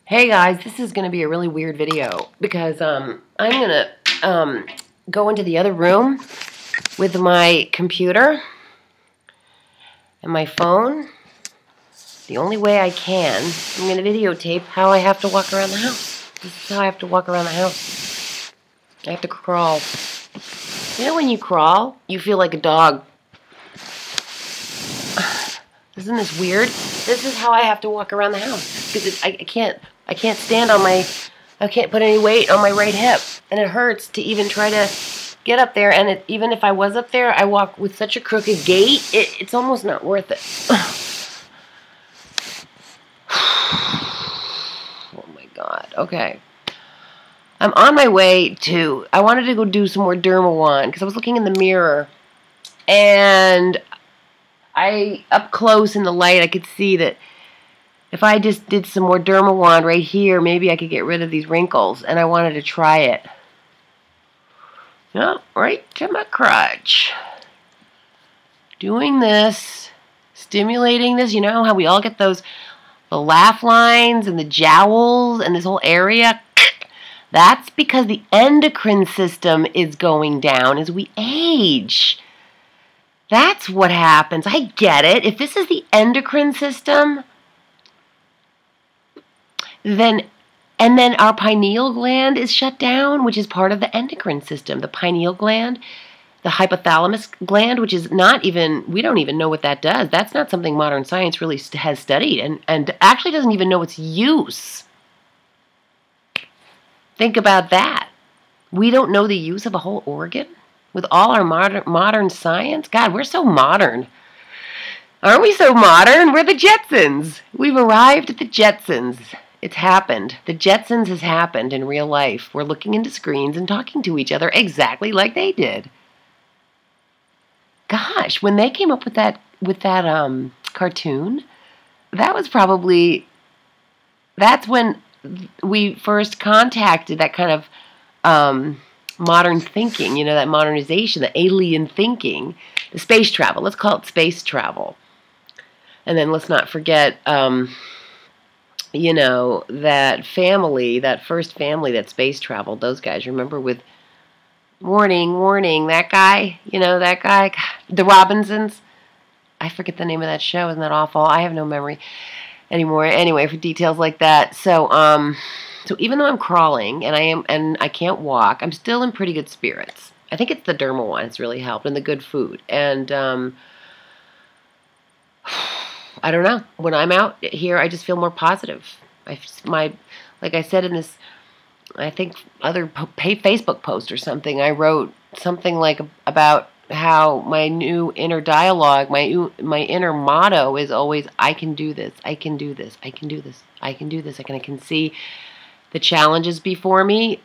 Hey guys, this is going to be a really weird video because I'm going to go into the other room with my computer and my phone. The only way I can, I'm going to videotape how I have to walk around the house. This is how I have to walk around the house. I have to crawl. You know when you crawl, you feel like a dog. Isn't this weird? This is how I have to walk around the house because I can't stand on I can't put any weight on my right hip, and it hurts to even try to get up there. And even if I was up there, I walk with such a crooked gait. It's almost not worth it. Oh my God. Okay. I'm on my way to. I wanted to go do some more Derma because I was looking in the mirror, and up close in the light, I could see that if I just did some more Derma right here, maybe I could get rid of these wrinkles, and I wanted to try it. Yeah, right to my crotch. Doing this, stimulating this, you know how we all get the laugh lines and the jowls and this whole area? That's because the endocrine system is going down as we age. That's what happens. I get it. If this is the endocrine system, then our pineal gland is shut down, which is part of the endocrine system. The pineal gland, the hypothalamus gland, which is not even, we don't even know what that does. That's not something modern science really has studied and actually doesn't even know its use. Think about that. We don't know the use of a whole organ with all our modern science. God, we're so modern. Aren't we so modern? We're the Jetsons. We've arrived at the Jetsons. It's happened. The Jetsons has happened in real life. We're looking into screens and talking to each other exactly like they did. Gosh, when they came up with that cartoon, that's when we first contacted that kind of modern thinking, you know, that modernization, the alien thinking, the space travel. Let's call it space travel. And then let's not forget, you know, that first family that space traveled, those guys, remember, with warning, that guy, you know, that guy, the Robinsons. I forget the name of that show. Isn't that awful? I have no memory anymore. Anyway, for details like that. So even though I'm crawling and I can't walk, I'm still in pretty good spirits. I think it's the Derma one. It's really helped, and the good food. And I don't know. When I'm out here, I just feel more positive. Like I said in this, I think other Facebook post or something, I wrote something like about how my new inner dialogue, my inner motto is always, I can do this, I can do this, I can do this, I can do this. I can see the challenges before me,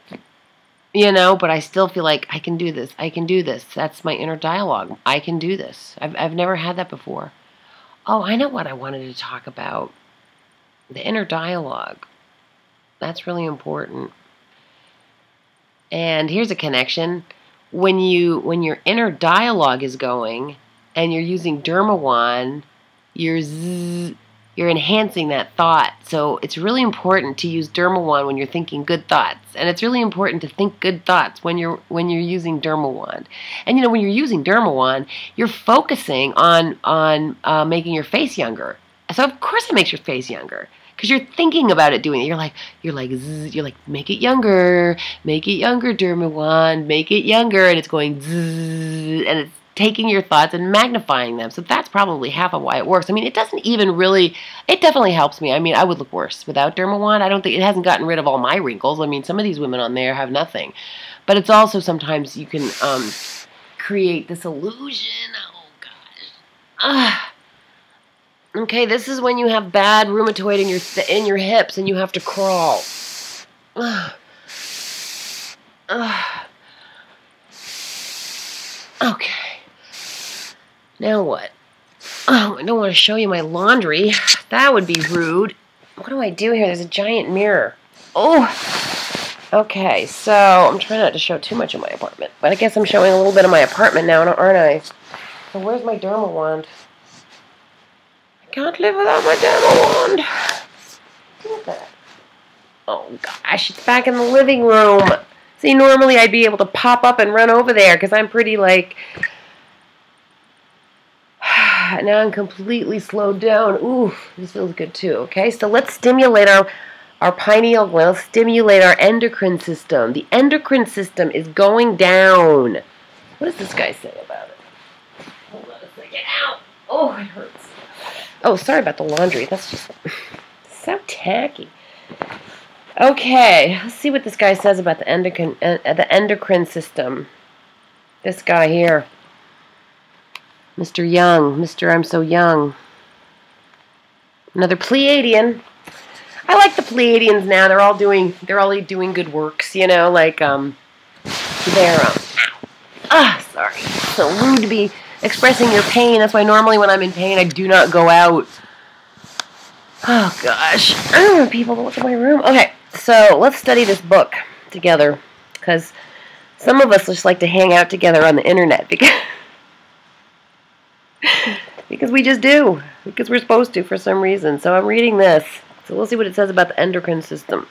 you know, but I still feel like I can do this, I can do this. That's my inner dialogue. I can do this. I've never had that before. Oh, I know what I wanted to talk about. The inner dialogue. That's really important. And here's a connection. When your inner dialogue is going and you're using Derma, you're enhancing that thought. So it's really important to use Derma when you're thinking good thoughts. And it's really important to think good thoughts when you're using Derma. And you know, when you're using Derma, you're focusing on making your face younger. So of course it makes your face younger, because you're thinking about it doing it. You're like, make it younger, Derma, make it younger, and it's going zzz, and it's taking your thoughts and magnifying them. So that's probably half of why it works. I mean, it doesn't even really, it definitely helps me. I mean, I would look worse without Derma. I don't think, it hasn't gotten rid of all my wrinkles. I mean, some of these women on there have nothing. But it's also sometimes you can create this illusion. Oh, gosh. Okay, this is when you have bad rheumatoid in your hips and you have to crawl. Okay. Now what? Oh, I don't want to show you my laundry. That would be rude. What do I do here? There's a giant mirror. Oh. Okay, so I'm trying not to show too much of my apartment, but I guess I'm showing a little bit of my apartment now, aren't I? So where's my Derma wand? I can't live without my Derma wand. Look at that. Oh, gosh, it's back in the living room. See, normally I'd be able to pop up and run over there because I'm pretty, like... Now I'm completely slowed down. Ooh, this feels good, too. Okay, so let's stimulate our pineal gland. Let's stimulate our endocrine system. The endocrine system is going down. What does this guy say about it? Hold on a second. Ow! Oh, it hurts. Oh, sorry about the laundry. That's just so tacky. Okay, let's see what this guy says about the endocrine system. This guy here. Mr. Young. Mr. I'm so young. Another Pleiadian. I like the Pleiadians now. They're all doing good works, you know, like sorry. So rude to be expressing your pain. That's why normally when I'm in pain I do not go out. Oh gosh. I don't want people to look at my room. Okay, so let's study this book together. Because some of us just like to hang out together on the internet because we just do. Because we're supposed to for some reason. So I'm reading this. So we'll see what it says about the endocrine system.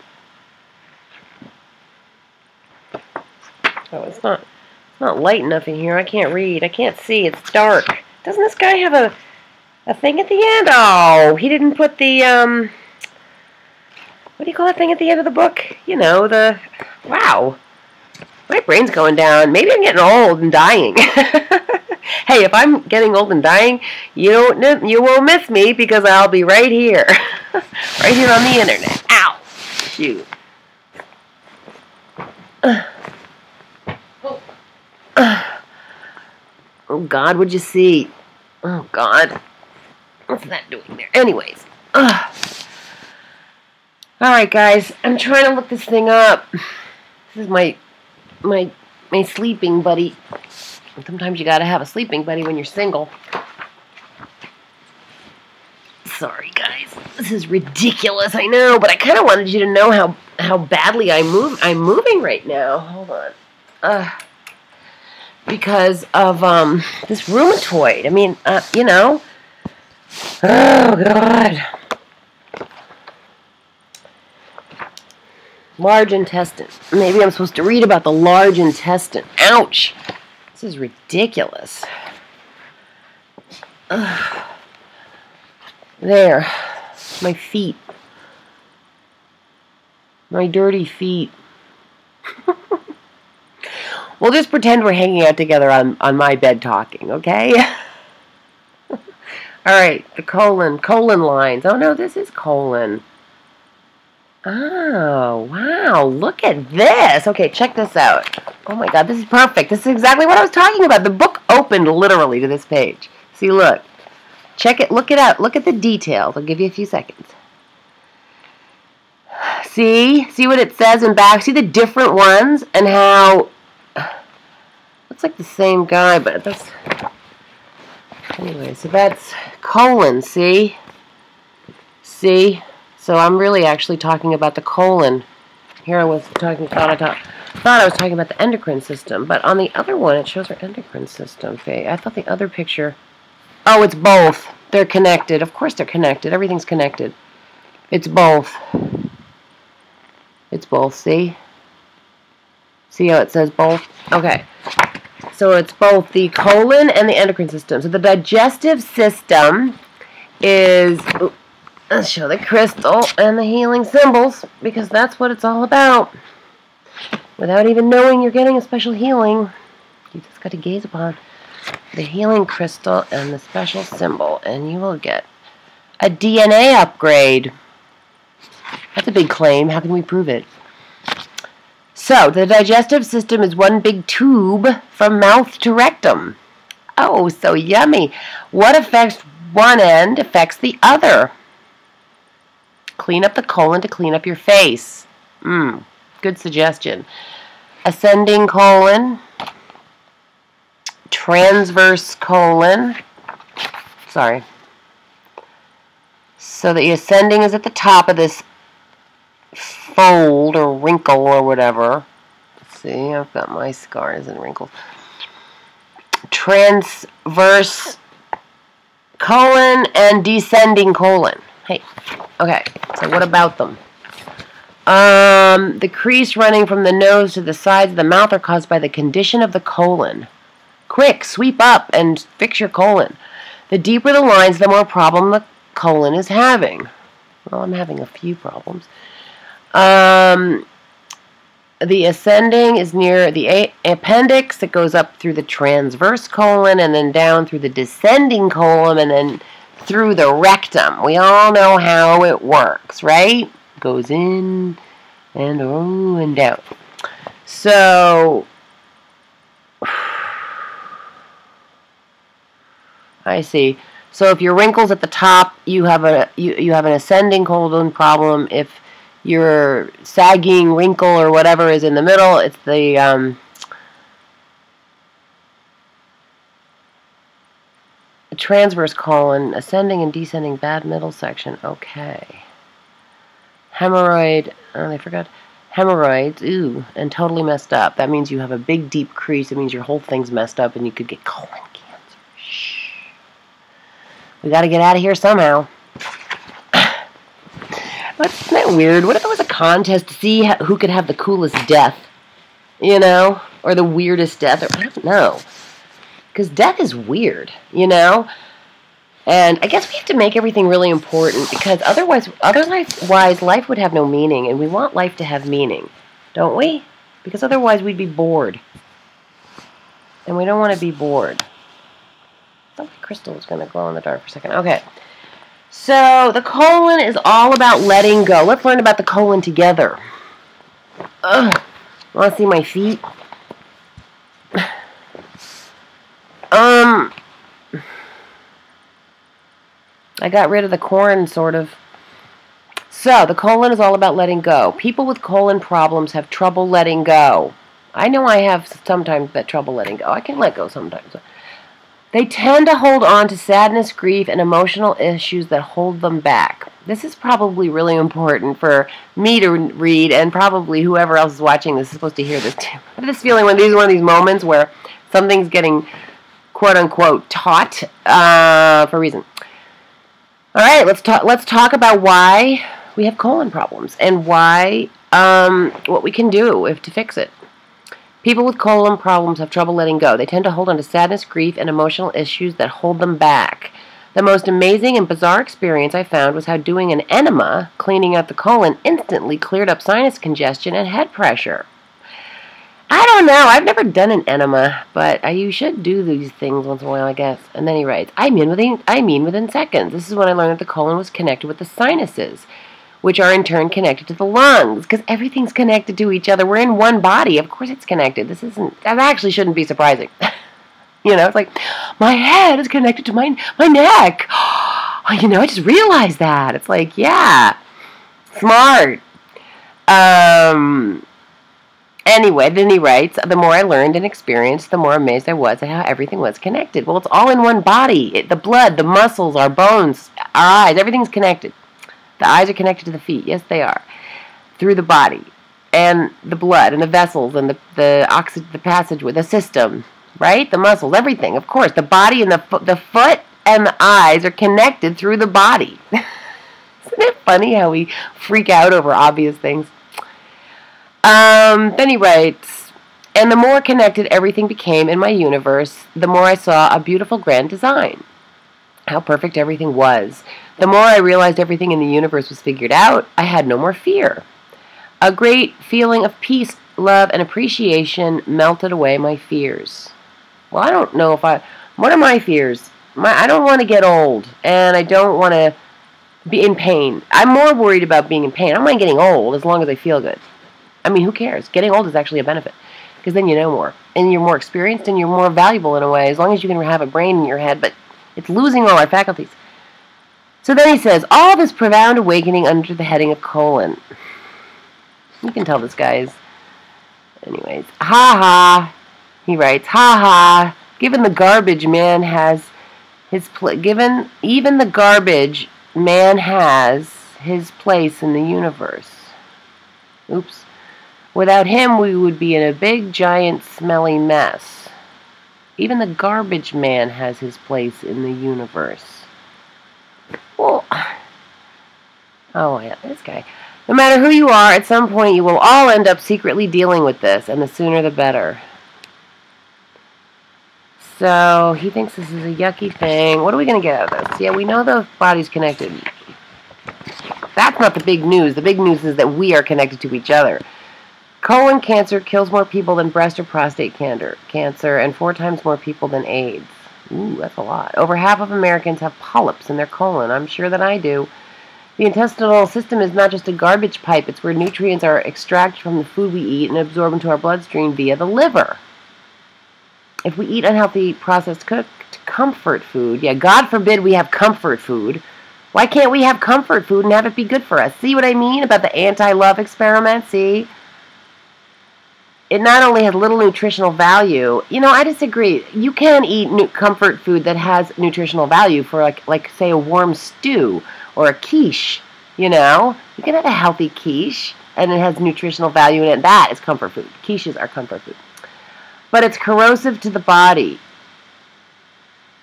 Oh, it's not light enough in here. I can't read. I can't see. It's dark. Doesn't this guy have a thing at the end? Oh, he didn't put the, what do you call that thing at the end of the book? You know, wow. My brain's going down. Maybe I'm getting old and dying. Hey, if I'm getting old and dying, you won't miss me because I'll be right here. Right here on the internet. Ow. Shoot. Oh, God, what'd you see? Oh, God. What's that doing there? Anyways. Alright, guys. I'm trying to look this thing up. This is my sleeping buddy. Sometimes you gotta have a sleeping buddy when you're single. Sorry, guys. This is ridiculous, I know, but I kind of wanted you to know how badly I'm moving right now. Hold on. Because of this rheumatoid. I mean, you know. Oh, God. Large intestine. Maybe I'm supposed to read about the large intestine. Ouch. This is ridiculous. There. My feet. My dirty feet. We'll just pretend we're hanging out together on my bed talking, okay? Alright, the colon lines. Oh no, this is colon. Oh, wow, look at this. Okay, check this out. Oh my God, this is perfect. This is exactly what I was talking about. The book opened literally to this page. See, look. Check it, look it out. Look at the details. I'll give you a few seconds. See what it says in back? See the different ones and how... Looks like the same guy, but that's... Anyway, so that's colon, see? See? So I'm really actually talking about the colon. Here I was talking, thought I was talking about the endocrine system, but on the other one it shows our endocrine system. Okay, I thought the other picture... Oh, it's both. They're connected. Of course they're connected. Everything's connected. It's both. It's both, see? See how it says both? Okay. So it's both the colon and the endocrine system. So the digestive system is... Let's show the crystal and the healing symbols, because that's what it's all about. Without even knowing you're getting a special healing, you just got to gaze upon the healing crystal and the special symbol, and you will get a DNA upgrade. That's a big claim. How can we prove it? So, the digestive system is one big tube from mouth to rectum. Oh, so yummy. What affects one end affects the other. Clean up the colon to clean up your face. Good suggestion. Ascending colon. Transverse colon. Sorry. So the ascending is at the top of this fold or wrinkle or whatever. See, I've got my scars and wrinkles. Transverse colon and descending colon. Hey, okay, so what about them? The crease running from the nose to the sides of the mouth are caused by the condition of the colon. Quick, sweep up and fix your colon. The deeper the lines, the more problem the colon is having. Well, I'm having a few problems. The ascending is near the appendix. It goes up through the transverse colon and then down through the descending colon and then through the rectum. We all know how it works, right? Goes in and down. So I see. So if your wrinkles at the top, you have an ascending colon problem. If your sagging wrinkle or whatever is in the middle, it's the transverse colon, ascending and descending bad middle section. Okay. Hemorrhoid, oh, I forgot. Hemorrhoids, ooh, and totally messed up. That means you have a big, deep crease. It means your whole thing's messed up and you could get colon cancer. Shh. We got to get out of here somehow. Isn't that weird? What if there was a contest to see who could have the coolest death? You know? Or the weirdest death? Or, I don't know. Because death is weird, you know? And I guess we have to make everything really important because otherwise life would have no meaning. And we want life to have meaning, don't we? Because otherwise we'd be bored. And we don't want to be bored. I thought my crystal was going to glow in the dark for a second. Okay. So the colon is all about letting go. Let's learn about the colon together. Ugh. Want to see my feet? I got rid of the corn, sort of. So the colon is all about letting go. People with colon problems have trouble letting go. I know I have sometimes that trouble letting go. I can let go sometimes. They tend to hold on to sadness, grief, and emotional issues that hold them back. This is probably really important for me to read, and probably whoever else is watching this is supposed to hear this too. I have this feeling when these are one of these moments where something's getting quote-unquote taught for a reason. All right, let's talk about why we have colon problems and why what we can do to fix it. People with colon problems have trouble letting go. They tend to hold on to sadness, grief, and emotional issues that hold them back. The most amazing and bizarre experience I found was how doing an enema, cleaning out the colon, instantly cleared up sinus congestion and head pressure. I don't know. I've never done an enema, but you should do these things once in a while, I guess. And then he writes, I mean within seconds. This is when I learned that the colon was connected with the sinuses, which are in turn connected to the lungs, because everything's connected to each other. We're in one body. Of course it's connected. That actually shouldn't be surprising. You know, it's like, my head is connected to my neck. Oh, you know, I just realized that. It's like, yeah, smart. Anyway, then he writes, the more I learned and experienced, the more amazed I was at how everything was connected. Well, it's all in one body. The blood, the muscles, our bones, our eyes, everything's connected. The eyes are connected to the feet. Yes, they are. Through the body. And the blood and the vessels and the passageway, the system, right? The muscles, everything. Of course, the body and the foot and the eyes are connected through the body. Isn't it funny how we freak out over obvious things? Then he writes, and the more connected everything became in my universe, the more I saw a beautiful grand design. How perfect everything was. The more I realized everything in the universe was figured out, I had no more fear. A great feeling of peace, love, and appreciation melted away my fears. Well, I don't know what are my fears? I don't want to get old, and I don't want to be in pain. I'm more worried about being in pain. I don't mind getting old as long as I feel good. I mean, who cares? Getting old is actually a benefit, because then you know more, and you're more experienced, and you're more valuable in a way, as long as you can have a brain in your head, but it's losing all our faculties. So then he says, all this profound awakening under the heading of colon. You can tell this guy's, anyways, ha ha, he writes, ha ha, given the garbage man has his even the garbage man has his place in the universe. Oops. Without him, we would be in a big, giant, smelly mess. Even the garbage man has his place in the universe. Well, oh yeah, this guy. No matter who you are, at some point you will all end up secretly dealing with this, and the sooner the better. So, he thinks this is a yucky thing. What are we going to get out of this? Yeah, we know the body's connected. That's not the big news. The big news is that we are connected to each other. Colon cancer kills more people than breast or prostate cancer, and 4 times more people than AIDS. Ooh, that's a lot. Over half of Americans have polyps in their colon. I'm sure that I do. The intestinal system is not just a garbage pipe. It's where nutrients are extracted from the food we eat and absorbed into our bloodstream via the liver. If we eat unhealthy, processed, cooked comfort food, yeah, God forbid we have comfort food. Why can't we have comfort food and have it be good for us? See what I mean about the anti-love experiment? See? It not only has little nutritional value. You know, I disagree. You can eat comfort food that has nutritional value for, like say, a warm stew or a quiche, you know? You can have a healthy quiche, and it has nutritional value in it. That is comfort food. Quiches are comfort food. But it's corrosive to the body.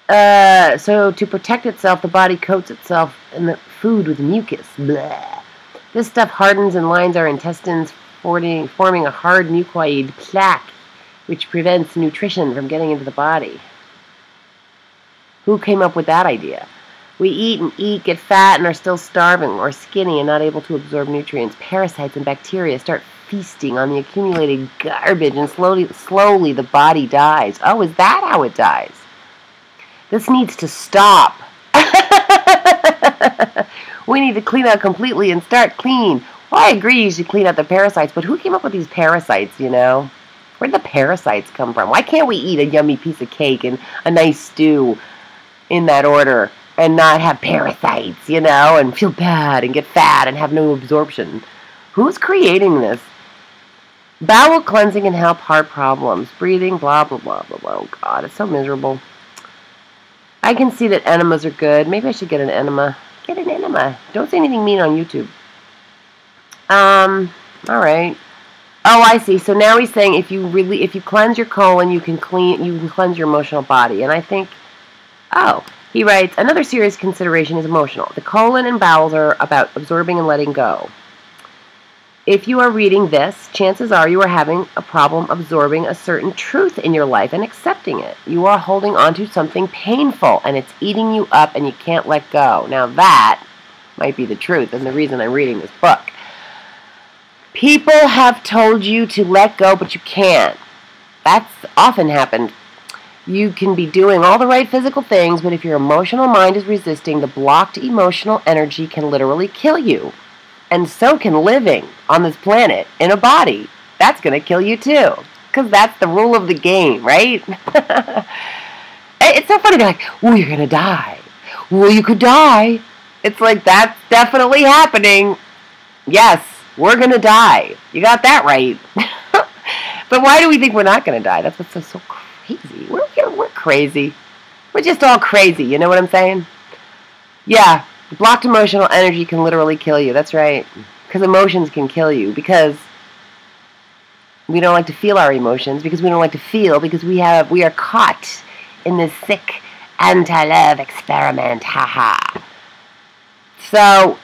So to protect itself, the body coats itself in the food with mucus. Blah. This stuff hardens and lines our intestines, forming a hard mucoid plaque, which prevents nutrition from getting into the body. Who came up with that idea? We eat and eat, get fat, and are still starving or skinny and not able to absorb nutrients. Parasites and bacteria start feasting on the accumulated garbage, and slowly the body dies. Oh, is that how it dies? This needs to stop. We need to clean out completely and start clean. Well, I agree you should clean out the parasites, but who came up with these parasites, you know? Where did the parasites come from? Why can't we eat a yummy piece of cake and a nice stew in that order and not have parasites, you know, and feel bad and get fat and have no absorption? Who's creating this? Bowel cleansing can help heart problems, breathing, blah, blah, blah, blah, blah. Oh, God, it's so miserable. I can see that enemas are good. Maybe I should get an enema. Get an enema. Don't say anything mean on YouTube. All right. Oh, I see. So now he's saying if you cleanse your colon, you can cleanse your emotional body. And I think, he writes, another serious consideration is emotional. The colon and bowels are about absorbing and letting go. If you are reading this, chances are you are having a problem absorbing a certain truth in your life and accepting it. You are holding on to something painful, and it's eating you up, and you can't let go. Now that might be the truth, and the reason I'm reading this book. People have told you to let go, but you can't. That's often happened. You can be doing all the right physical things, but if your emotional mind is resisting, the blocked emotional energy can literally kill you. And so can living on this planet in a body. That's going to kill you too. Because that's the rule of the game, right? It's so funny. They're like, well, you're going to die. Well, you could die. It's like, that's definitely happening. Yes, we're going to die. You got that right. But why do we think we're not going to die? That's what's so crazy. We're crazy. We're just all crazy. You know what I'm saying? Yeah. Blocked emotional energy can literally kill you. That's right. Because emotions can kill you. Because we don't like to feel our emotions. Because we don't like to feel. Because we are caught in this sick anti-love experiment. Ha-ha. So,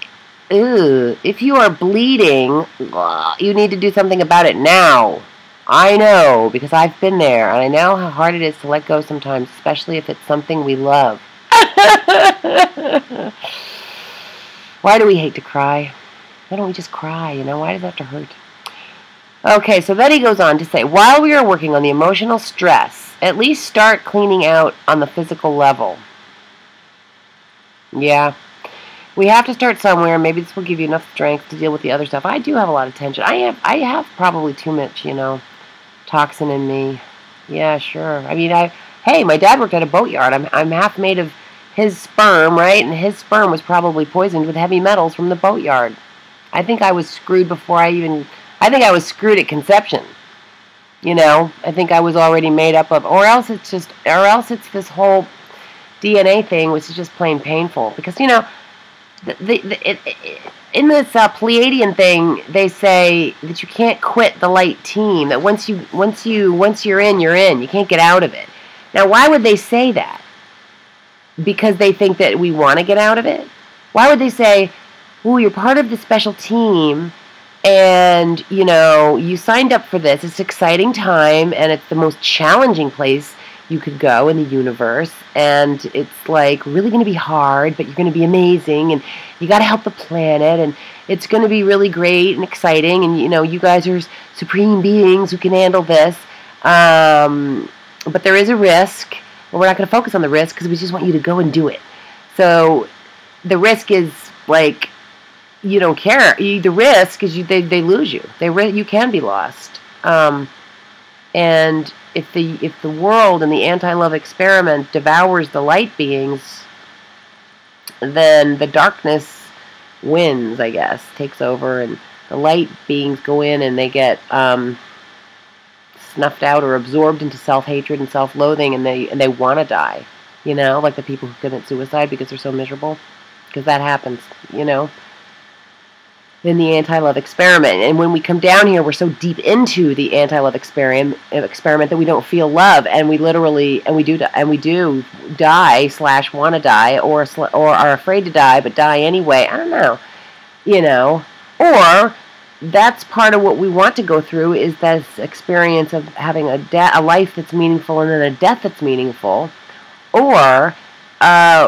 if you are bleeding, you need to do something about it now. I know. Because I've been there. And I know how hard it is to let go sometimes. Especially if it's something we love. Why do we hate to cry? Why don't we just cry, you know? Why does it have to hurt? Okay, so then he goes on to say, while we are working on the emotional stress, at least start cleaning out on the physical level. Yeah. We have to start somewhere. Maybe this will give you enough strength to deal with the other stuff. I do have a lot of tension. I have probably too much, you know, toxin in me. Yeah, sure. I mean, hey, my dad worked at a boatyard. I'm half made of his sperm, right? And his sperm was probably poisoned with heavy metals from the boatyard. I think I was screwed I think I was screwed at conception. You know, I think I was already made up of, or else it's this whole DNA thing, which is just plain painful. Because, you know, in this Pleiadian thing, they say that you can't quit the light team. That once you're in, you're in. You can't get out of it. Now, why would they say that? Because they think that we want to get out of it? Why would they say, ooh, you're part of this special team, and, you know, you signed up for this. It's an exciting time, and it's the most challenging place you could go in the universe, and it's, like, really going to be hard, but you're going to be amazing, and you got to help the planet, and it's going to be really great and exciting, and, you know, you guys are supreme beings who can handle this, but there is a risk. Well, we're not going to focus on the risk because we just want you to go and do it. So the risk is, like, you don't care. The risk is they lose you. You can be lost. And if the world and the anti-love experiment devours the light beings, then the darkness wins, I guess, takes over, and the light beings go in and they get snuffed out or absorbed into self-hatred and self-loathing, and they want to die. You know, like the people who commit suicide because they're so miserable, because that happens. You know. In the anti-love experiment. And when we come down here, we're so deep into the anti-love experiment that we don't feel love, and we literally, and we do die / want to die, or are afraid to die but die anyway. I don't know, you know. Or that's part of what we want to go through, is that experience of having a life that's meaningful and then a death that's meaningful. Or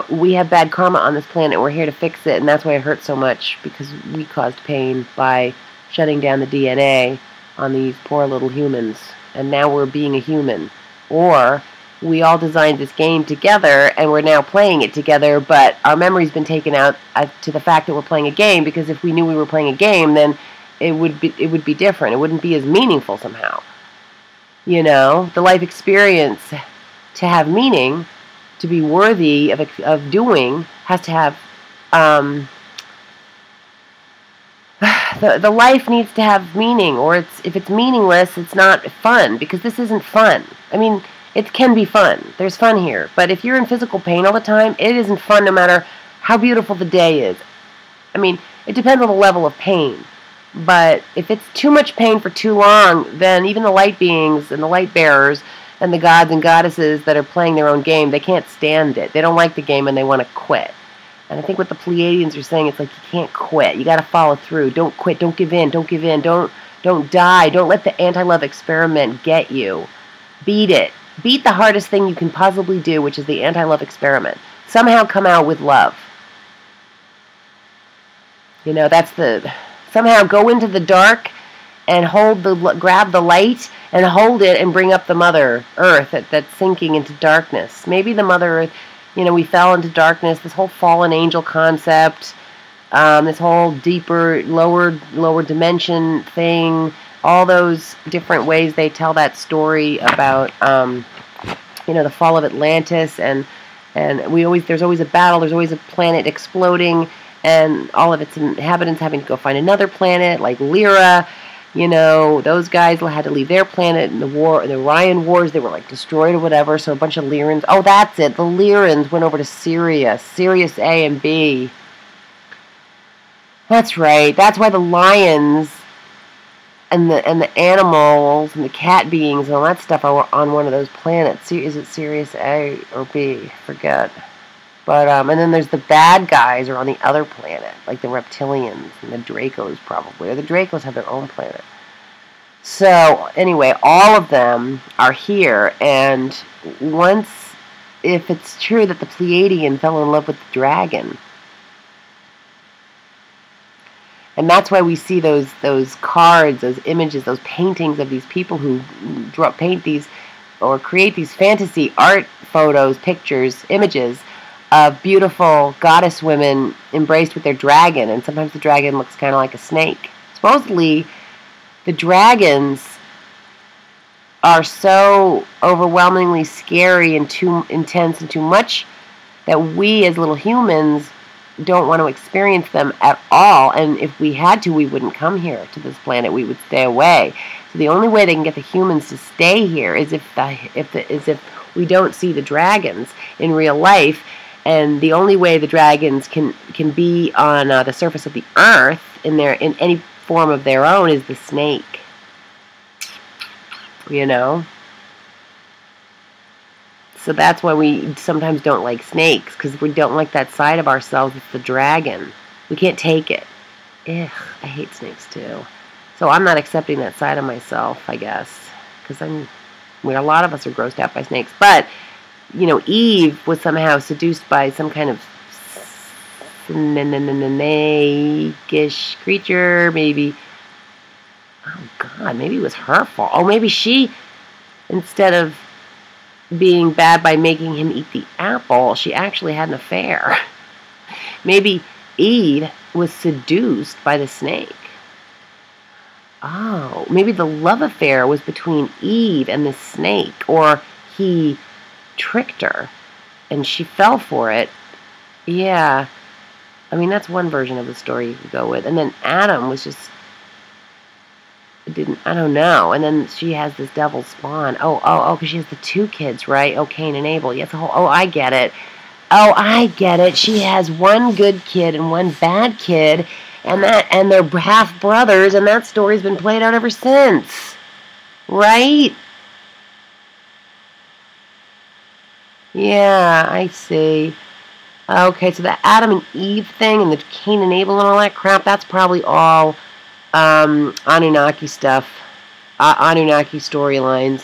we have bad karma on this planet, and we're here to fix it, and that's why it hurts so much, because we caused pain by shutting down the DNA on these poor little humans, and now we're being a human. Or we all designed this game together, and we're now playing it together, but our memory's been taken out to the fact that we're playing a game, because if we knew we were playing a game, then it would be different. It wouldn't be as meaningful somehow. You know, the life experience, to have meaning, to be worthy of doing, has to have the life needs to have meaning, or if it's meaningless, it's not fun, because this isn't fun. I mean, it can be fun. There's fun here, but if you're in physical pain all the time, it isn't fun, no matter how beautiful the day is. I mean, it depends on the level of pain, but if it's too much pain for too long, then even the light beings and the light bearers and the gods and goddesses that are playing their own game, they can't stand it. They don't like the game, and they want to quit. And I think what the Pleiadians are saying, it's like, you can't quit. You got to follow through. Don't quit. Don't give in. Don't give in. Don't die. Don't let the anti-love experiment get you. Beat it. Beat the hardest thing you can possibly do, which is the anti-love experiment. Somehow come out with love. You know, somehow go into the dark and grab the light and hold it and bring up the Mother Earth that's sinking into darkness. Maybe the Mother Earth, you know, we fell into darkness, this whole fallen angel concept, this whole deeper, lower dimension thing, all those different ways they tell that story about, you know, the fall of Atlantis, and there's always a battle, there's always a planet exploding, and all of its inhabitants having to go find another planet, like Lyra. You know, those guys had to leave their planet in the Orion Wars. They were, like, destroyed or whatever, so a bunch of Lyrans. Oh, that's it. The Lyrans went over to Sirius A and B. That's right. That's why the lions and the animals and the cat beings and all that stuff are on one of those planets. Is it Sirius A or B? Forget. But, and then there's the bad guys are on the other planet, like the reptilians and the Dracos probably. Or the Dracos have their own planet. So, anyway, all of them are here, and if it's true that the Pleiadian fell in love with the dragon, and that's why we see those cards, those images, those paintings of these people who paint these or create these fantasy art photos, pictures, images of beautiful goddess women embraced with their dragon, and sometimes the dragon looks kind of like a snake. Supposedly, the dragons are so overwhelmingly scary and too intense and too much that we as little humans don't want to experience them at all, and if we had to, we wouldn't come here to this planet. We would stay away. So the only way they can get the humans to stay here is if we don't see the dragons in real life. And the only way the dragons can be on the surface of the earth in any form of their own is the snake. You know? So that's why we sometimes don't like snakes, because we don't like that side of ourselves. It's the dragon. We can't take it. Ugh, I hate snakes too. So I'm not accepting that side of myself, I guess, because a lot of us are grossed out by snakes. But Eve was somehow seduced by some kind of snake-ish creature. Maybe, oh God, maybe it was her fault. Oh, maybe she, instead of being bad by making him eat the apple, she actually had an affair. Maybe Eve was seduced by the snake. Oh, maybe the love affair was between Eve and the snake, or he tricked her and she fell for it. Yeah. I mean, that's one version of the story you could go with. And then Adam was just I don't know. And then she has this devil spawn. Oh, because she has the two kids, right? Oh, Cain and Abel. Yes, I get it. Oh, I get it. She has one good kid and one bad kid, and they're half brothers, and that story's been played out ever since. Right? Yeah, I see. Okay, so the Adam and Eve thing and the Cain and Abel and all that crap, that's probably all Anunnaki stuff. Anunnaki storylines.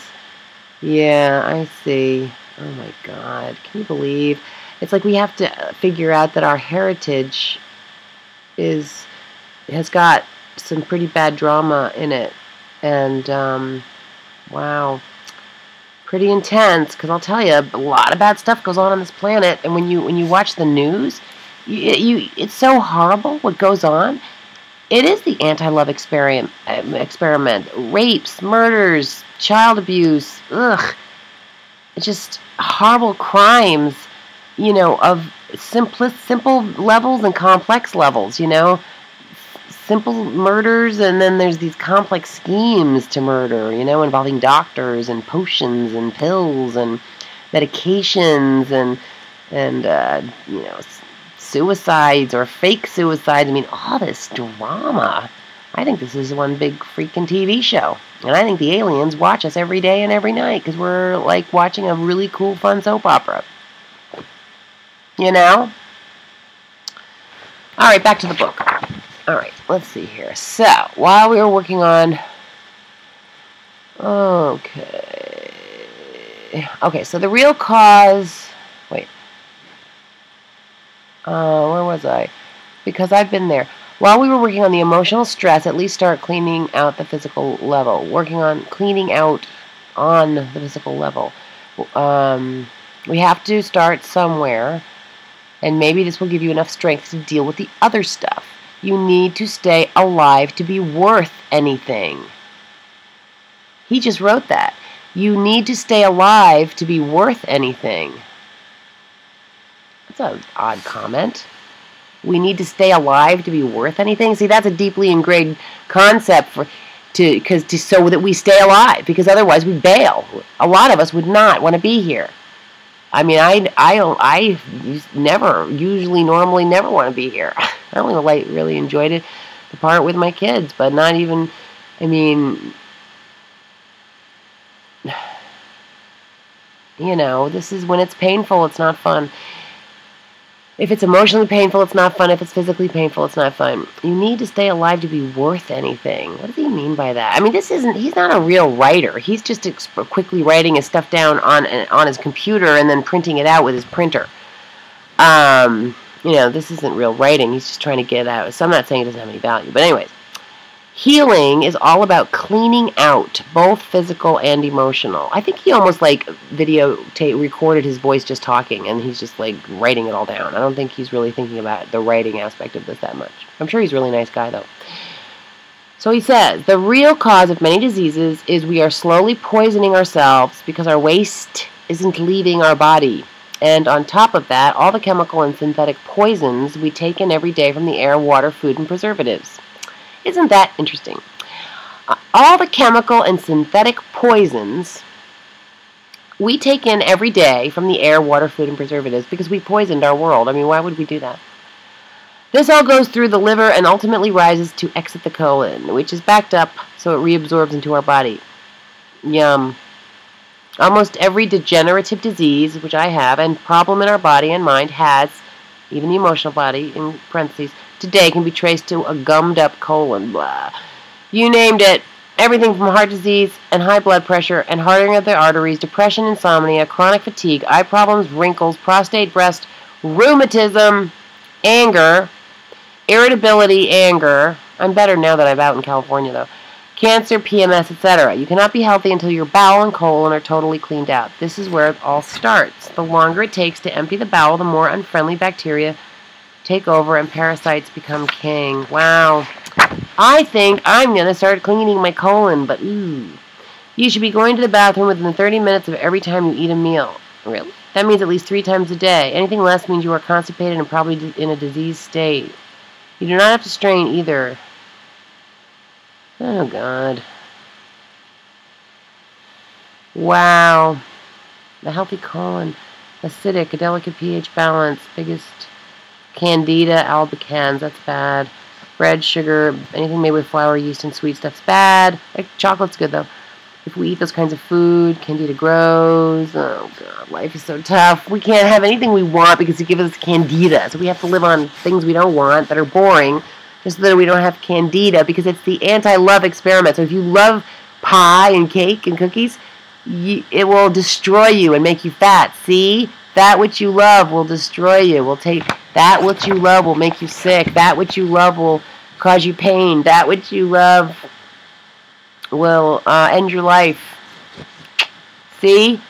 Yeah, I see. Oh my God. Can you believe? It's like we have to figure out that our heritage has got some pretty bad drama in it. And, wow. Pretty intense, because I'll tell you, a lot of bad stuff goes on this planet. And when you watch the news, it's so horrible what goes on. It is the anti-love experiment. Rapes, murders, child abuse. Ugh. It's just horrible crimes, of simple levels and complex levels, Simple murders, and then there's these complex schemes to murder, involving doctors and potions and pills and medications and suicides or fake suicides. I mean, all this drama. I think this is one big freaking TV show. And I think the aliens watch us every day and every night because we're like watching a really cool, fun soap opera. All right, back to the book. All right, let's see here. So, while we were working on... Okay, so the real cause... Wait. Where was I? Because I've been there. While we were working on the emotional stress, at least start cleaning out the physical level. Working on cleaning out on the physical level. We have to start somewhere, and maybe this will give you enough strength to deal with the other stuff. You need to stay alive to be worth anything. He just wrote that. You need to stay alive to be worth anything. That's an odd comment. We need to stay alive to be worth anything. See, that's a deeply ingrained concept so that we stay alive, because otherwise we bail. A lot of us would not want to be here. I mean, I normally never want to be here. I only really enjoyed it, the part with my kids, but not even, I mean, this is when it's painful, it's not fun. If it's emotionally painful, it's not fun. If it's physically painful, it's not fun. You need to stay alive to be worth anything. What does he mean by that? I mean, he's not a real writer. He's just quickly writing his stuff down on his computer and then printing it out with his printer. This isn't real writing. He's just trying to get out. So I'm not saying it doesn't have any value. But anyways, healing is all about cleaning out both physical and emotional. I think he almost recorded his voice just talking, and he's just writing it all down. I don't think he's really thinking about the writing aspect of this that much. I'm sure he's a really nice guy, though. So he says, the real cause of many diseases is we are slowly poisoning ourselves because our waste isn't leaving our body. And on top of that, all the chemical and synthetic poisons we take in every day from the air, water, food, and preservatives. Isn't that interesting? All the chemical and synthetic poisons we take in every day from the air, water, food, and preservatives because we poisoned our world. I mean, why would we do that? This all goes through the liver and ultimately rises to exit the colon, which is backed up so it reabsorbs into our body. Yum. Almost every degenerative disease, which I have, and problem in our body and mind has, even the emotional body, in parentheses, today can be traced to a gummed-up colon. Blah. You named it. Everything from heart disease and high blood pressure and hardening of the arteries, depression, insomnia, chronic fatigue, eye problems, wrinkles, prostate, breast, rheumatism, anger, irritability, anger. I'm better now that I'm out in California, though. Cancer, PMS, etc. You cannot be healthy until your bowel and colon are totally cleaned out. This is where it all starts. The longer it takes to empty the bowel, the more unfriendly bacteria take over and parasites become king. Wow. I think I'm going to start cleaning my colon, but ooh. You should be going to the bathroom within 30 minutes of every time you eat a meal. Really? That means at least 3 times a day. Anything less means you are constipated and probably in a diseased state. You do not have to strain either. Oh, God. Wow. The healthy colon. Acidic, a delicate pH balance. Biggest candida albicans. That's bad. Bread, sugar, anything made with flour, yeast, and sweet stuff's bad. Like, chocolate's good, though. If we eat those kinds of food, candida grows. Oh, God, life is so tough. We can't have anything we want because it gives us candida. So we have to live on things we don't want that are boring just so that we don't have candida because it's the anti-love experiment. So if you love pie and cake and cookies, it will destroy you and make you fat. See? That which you love will destroy you. Will take that which you love will make you sick. That which you love will cause you pain. That which you love will end your life. See?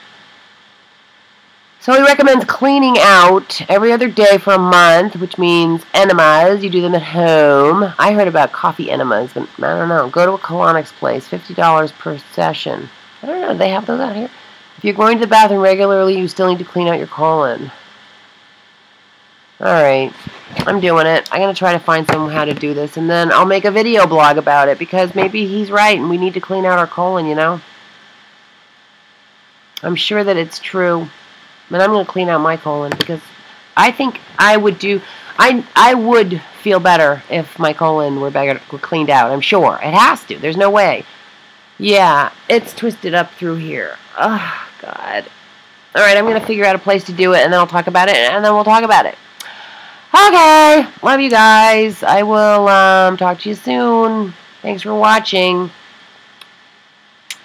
So he recommends cleaning out every other day for a month, which means enemas. You do them at home. I heard about coffee enemas, but I don't know. Go to a colonics place, $50 per session. I don't know. Do they have those out here? If you're going to the bathroom regularly, you still need to clean out your colon. Alright. I'm doing it. I'm going to try to find someone how to do this, and then I'll make a video blog about it, because maybe he's right, and we need to clean out our colon, you know? I'm sure that it's true. And I'm going to clean out my colon, because I think I would do... I would feel better if my colon were cleaned out. I'm sure. It has to. There's no way. Yeah, it's twisted up through here. Oh, God. Alright, I'm going to figure out a place to do it, and then I'll talk about it, and then we'll talk about it. Okay, love you guys. I will talk to you soon. Thanks for watching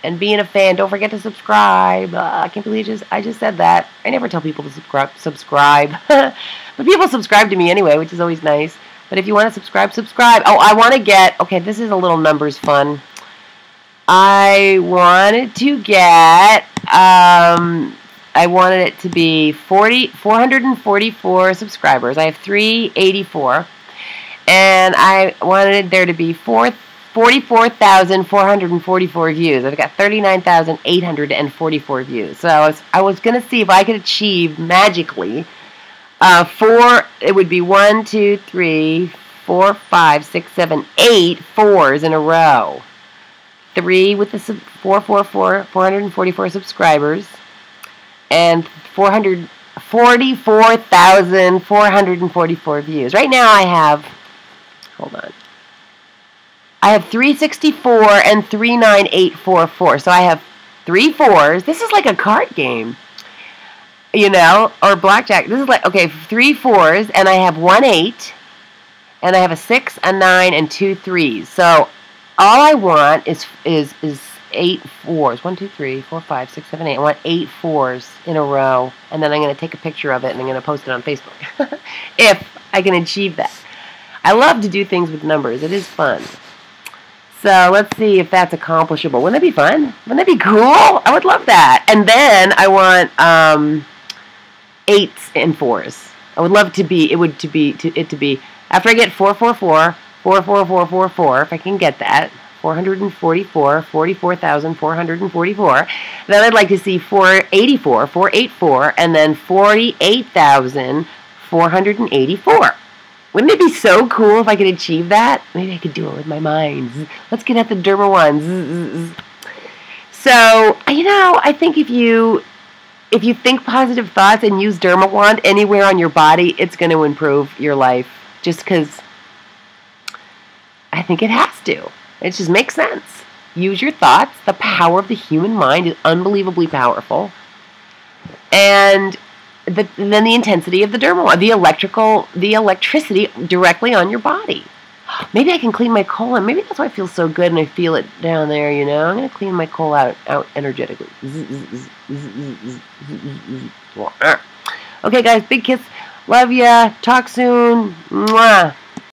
and being a fan. Don't forget to subscribe. I can't believe I just said that. I never tell people to subscribe. But people subscribe to me anyway, which is always nice. But if you want to subscribe, subscribe. Oh, I want to get... Okay, this is a little numbers fun. I wanted to get... I wanted it to be 444 subscribers. I have 384. And I wanted there to be 44,444 views. I've got 39,844 views. So I was going to see if I could achieve magically it would be 1, 2, 3, 4, 5, 6, 7, 8 fours in a row. 3 with the 444 subscribers. And 444,444 views. Right now I have, hold on, I have 364 and 39844. So I have 3 4s. This is like a card game, you know, or blackjack. This is like, okay, 3 4s, and I have 1 8, and I have a 6, a 9, and 2 3s. So all I want is 8 4s. 1, 2, 3, 4, 5, 6, 7, 8. I want 8 4s in a row. And then I'm going to take a picture of it and I'm going to post it on Facebook. If I can achieve that. I love to do things with numbers. It is fun. So let's see if that's accomplishable. Wouldn't that be fun? Wouldn't that be cool? I would love that. And then I want 8s and 4s. I would love to be, after I get 444, 44444, if I can get that. 44,444. Then I'd like to see 484, and then 48,484. Wouldn't it be so cool if I could achieve that? Maybe I could do it with my mind. Let's get at the derma ones. So, you know, I think if you think positive thoughts and use Derma Wand anywhere on your body, it's going to improve your life. Just because I think it has to. It just makes sense. Use your thoughts. The power of the human mind is unbelievably powerful. And than the intensity of the dermal one, the electricity directly on your body. Maybe I can clean my colon. Maybe that's why it feels so good and I feel it down there, you know. I'm going to clean my colon out energetically. Okay, guys, big kiss. Love ya. Talk soon. Mwah.